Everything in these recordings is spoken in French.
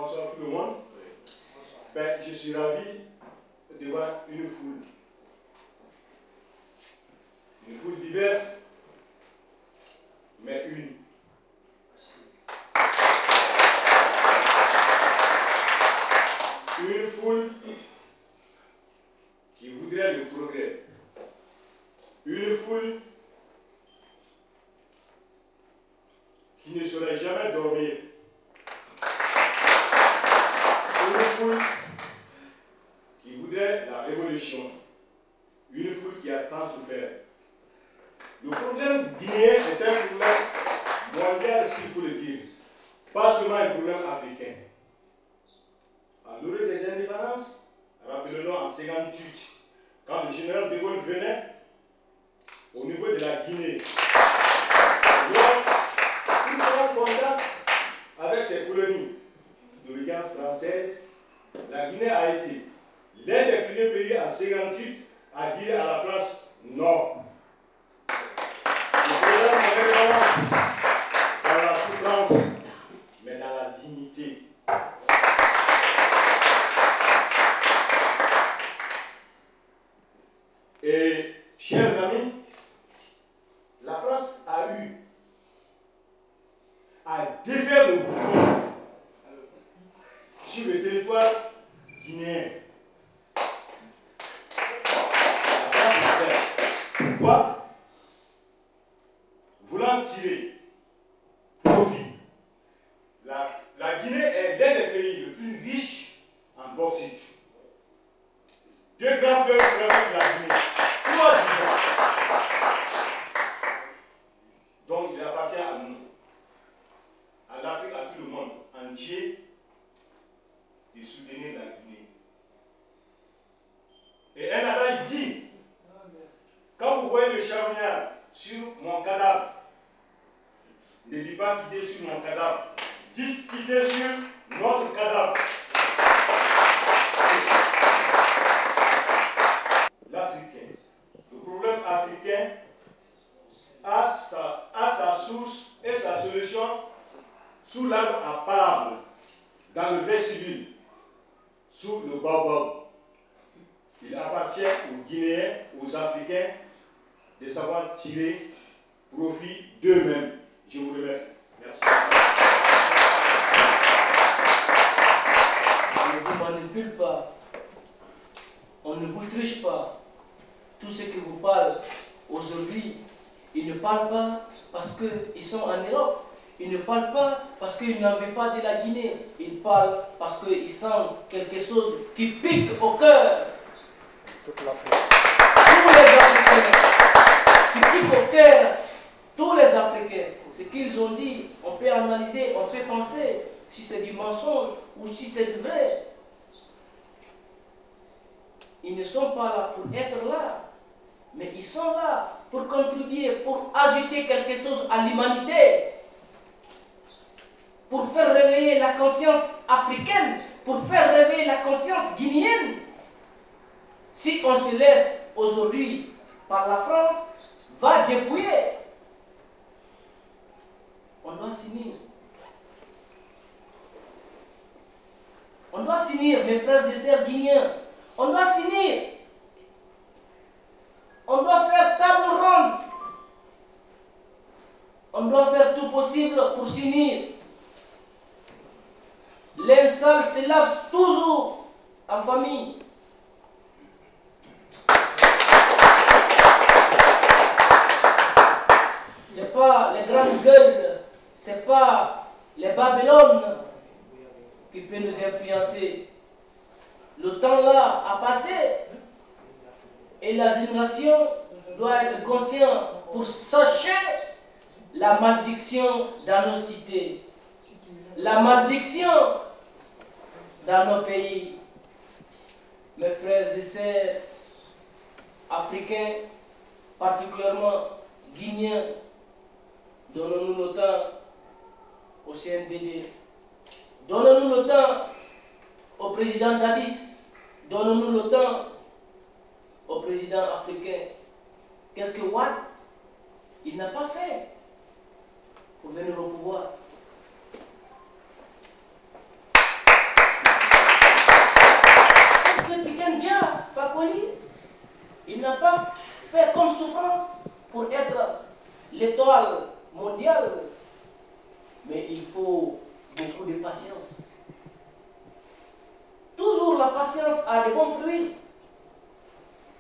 bonsoir tout le monde. Ben, je suis ravi de voir une foule. Une foule diverse, mais une. Une foule qui voudrait le progrès. Une foule qui ne saurait jamais dormir. Une foule qui voudrait la révolution. Une foule qui a tant souffert. Le problème guinéen est un problème mondial, s'il faut le dire. Pas seulement un problème africain. À l'heure des indépendances, rappelons-nous en 1958, quand le général de Gaulle venait au niveau de la Guinée, il prend contact avec ses colonies d'origine française. La Guinée a été l'un des premiers pays en 1958 à dire à la France non. Le problème n'avait pas dans la souffrance, mais dans la dignité. Et, chers amis, la France a eu à défaire le gouvernement sur le territoire guinéen. La France a fait. Pourquoi? Voulant tirer profit. La Guinée est l'un des pays les plus riches en bauxite. Deux grands fleuves traversent la Guinée. 3 divers. Donc il appartient à nous, à l'Afrique, à tout le monde entier, de soutenir la Guinée. Et un adage dit, quand vous voyez le charognard sur mon cadavre, ne dites pas qu'il est sur mon cadavre, dites qu'il est sur notre cadavre. L'Africain, le problème africain a sa source et sa solution sous l'arbre à palabre, dans le verre civil, sous le baobab. Il appartient aux Guinéens, aux Africains, de savoir tirer profit d'eux-mêmes. Je vous remercie. Merci. On ne vous manipule pas. On ne vous triche pas. Tous ceux qui vous parlent aujourd'hui, ils ne parlent pas parce qu'ils sont en Europe. Ils ne parlent pas parce qu'ils n'en veulent pas de la Guinée. Ils parlent parce qu'ils sentent quelque chose qui pique au cœur. Toute l'Afrique. Tous les Africains qui piquent au cœur. Tous les Africains. Ce qu'ils ont dit, on peut analyser, on peut penser si c'est du mensonge ou si c'est du vrai. Ils ne sont pas là pour être là, mais ils sont là pour contribuer, pour ajouter quelque chose à l'humanité, pour faire réveiller la conscience africaine, pour faire réveiller la conscience guinéenne. Si on se laisse aujourd'hui par la France, va dépouiller. On doit s'unir. On doit s'unir, mes frères et sœurs guinéens. On doit s'unir. On doit faire table ronde. On doit faire tout possible pour s'unir. Les sales se lavent toujours en famille. C'est pas les grandes gueules, c'est pas les Babylones qui peuvent nous influencer. Le temps là a passé et la génération doit être consciente pour sacher la malédiction dans nos cités, la malédiction dans nos pays. Mes frères et sœurs africains, particulièrement guinéens, donnons-nous le temps au CNDD, donnons-nous le temps au président Dadis, donnons-nous le temps au président africain. Qu'est-ce que Wade, il n'a pas fait pour venir au pouvoir? d'étoiles mondiales. Mais il faut beaucoup de patience. Toujours la patience a de bons fruits.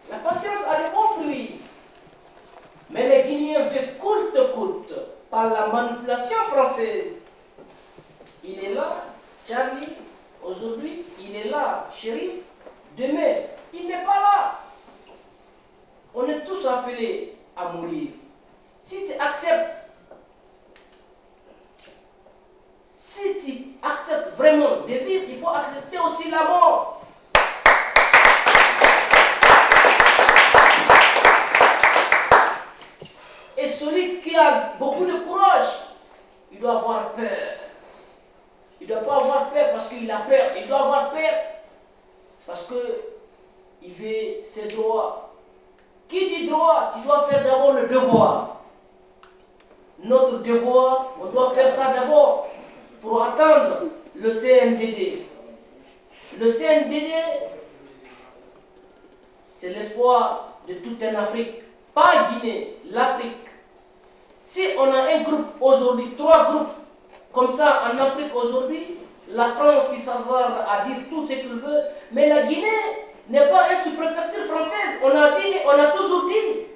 La patience a de bons fruits. Mais les Guinéens veulent coûte par la manipulation française. Il est là, Charlie, aujourd'hui, il est là, Chérif, demain, il n'est pas là. On est tous appelés à mourir. Si tu acceptes vraiment de vivre, il faut accepter aussi la mort. Et celui qui a beaucoup de courage, il doit avoir peur. Il ne doit pas avoir peur parce qu'il a peur. Il doit avoir peur parce qu'il veut ses droits. Qui dit droit? Tu dois faire d'abord le devoir. Notre devoir, on doit faire ça d'abord pour atteindre le CNDD. Le CNDD, c'est l'espoir de toute une Afrique. Pas Guinée, l'Afrique. Si on a un groupe aujourd'hui, 3 groupes, comme ça en Afrique aujourd'hui, la France qui s'hasarde à dire tout ce qu'il veut, mais la Guinée n'est pas une sous-préfecture française. On a toujours dit.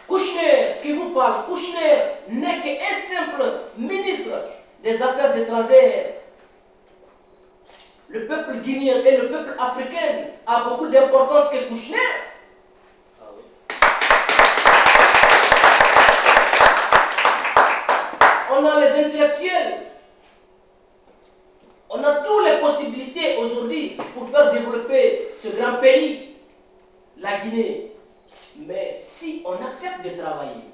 Kouchner, qui vous parle, Kouchner n'est qu'un simple ministre des Affaires étrangères. Le peuple guinéen et le peuple africain a beaucoup d'importance que Kouchner. On a les intellectuels. On a toutes les possibilités aujourd'hui pour faire développer ce grand pays, la Guinée. Mais si on accepte de travailler,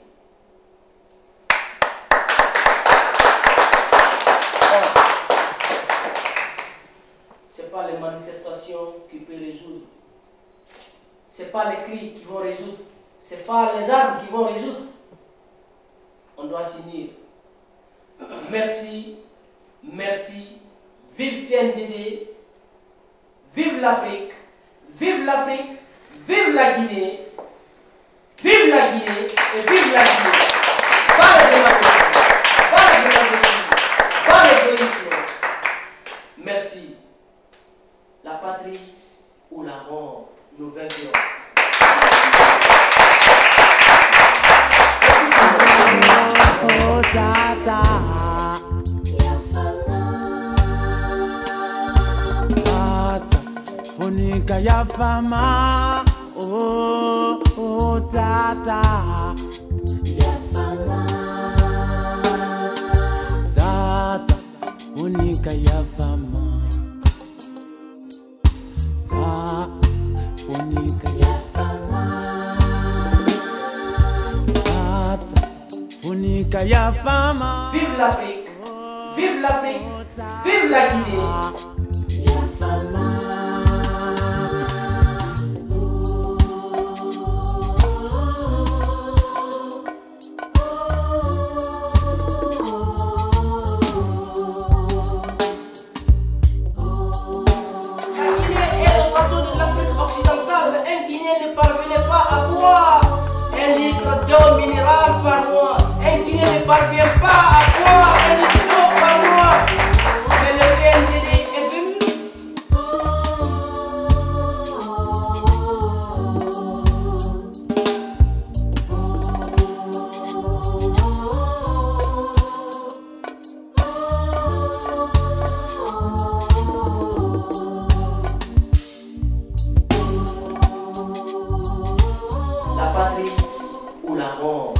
ce n'est pas les manifestations qui peuvent résoudre. Ce n'est pas les cris qui vont résoudre. Ce n'est pas les armes qui vont résoudre. On doit s'unir. Merci, merci. Vive CNDD, vive l'Afrique, vive l'Afrique, vive la Guinée, vive la Guinée et vive la Guinée. Pas la démocratie, pas l'égoïsme. Merci. La patrie ou la mort, nous vaincrons. Oh, tata. Funika ya fama, oh, oh, tata. Ya fama. Tata, funika ya fama. Tata, funika ya fama. Tata, funika ya fama. Vive l'Afrique, vive l'Afrique, vive la Guinée. Ne parvenait pas à boire 1 litre d'eau minérale par mois. Un Guinéen ne parvient pas à boire 1 litre d'eau par mois. Mais le CNDD est venu. La patrie ou la mort.